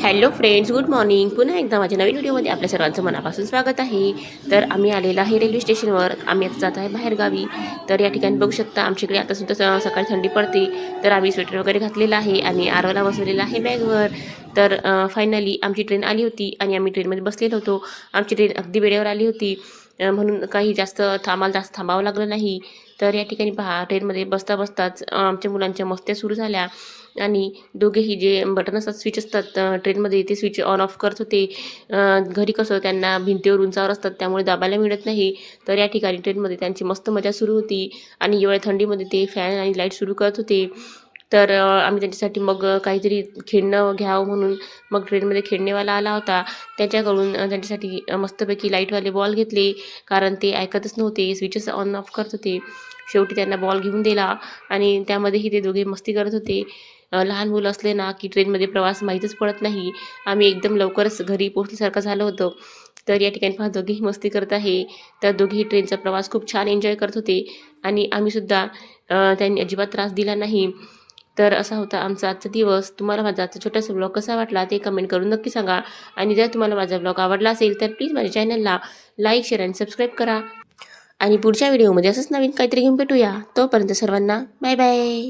Hello friends, good morning. पुन्हा एकदा माझ्या नवीन व्हिडिओमध्ये आपल्या सर्वांचं मनापासून स्वागत आहे. तर आम्ही आलेलो आहे रेल्वे स्टेशनवर. आम्ही आता जात आहे बाहेरगावी. तर या ठिकाणी बघू शकता आमच्याकडे आता सुद्धा सकाळी थंडी पडते. तर आम्ही स्वेटर वगैरे घातलेला आहे आणि आरवला बसवलेला आहे बॅगवर. तर फायनली आमची ट्रेन आली होती आणि आम्ही ट्रेनमध्ये बसलेलो होतो. आमची ट्रेन अगदी वेळेवर आली होती, म्हणून काही जास्त थांबावं लागलं नाही. तर या ठिकाणी पहा, ट्रेनमध्ये बसता बसताच आमच्या मुलांच्या मस्त्या सुरू झाल्या आणि दोघेही जे बटन असतात, स्विच असतात ट्रेनमध्ये, ते स्विच ऑन ऑफ करत होते. घरी कसं त्यांना भिंतीवर उंचावर असतात त्यामुळे दाबायला मिळत नाही. तर या ठिकाणी ट्रेनमध्ये त्यांची मस्त मजा सुरू होती आणि एवढ्या थंडीमध्ये ते फॅन आणि लाईट सुरू करत होते. तर आम्ही त्यांच्यासाठी मग काहीतरी खेळणं घ्यावं म्हणून मग ट्रेनमध्ये खेळणेवाला आला होता. त्याच्याकडून त्यांच्यासाठी मस्तपैकी लाईटवाले बॉल घेतले, कारण ते ऐकतच नव्हते, स्विचेस ऑन ऑफ करत होते. शेवटी त्यांना बॉल घेऊन दिला आणि त्यामध्येही ते दोघे मस्ती करत होते. लहान मुलं असले ना की ट्रेनमध्ये प्रवास माहीतच पडत नाही. आम्ही एकदम लवकरच घरी पोहोचल्यासारखं झालं होतं. तर या ठिकाणी पहा, दोघेही मस्ती करत आहे. तर दोघेही ट्रेनचा प्रवास खूप छान एन्जॉय करत होते आणि आम्हीसुद्धा त्यांनी अजिबात त्रास दिला नाही. तर असा होता आमचा आजचा दिवस. तुम्हाला माझा आजचा छोटासा ब्लॉग कसा वाटला ते कमेंट करून नक्की सांगा. आणि जर तुम्हाला माझा ब्लॉग आवडला असेल तर प्लीज माझ्या चॅनलला लाईक, शेअर आणि सबस्क्राईब करा. आणि पुढच्या व्हिडिओमध्ये असंच नवीन काहीतरी घेऊन भेटूया. तोपर्यंत सर्वांना बाय बाय.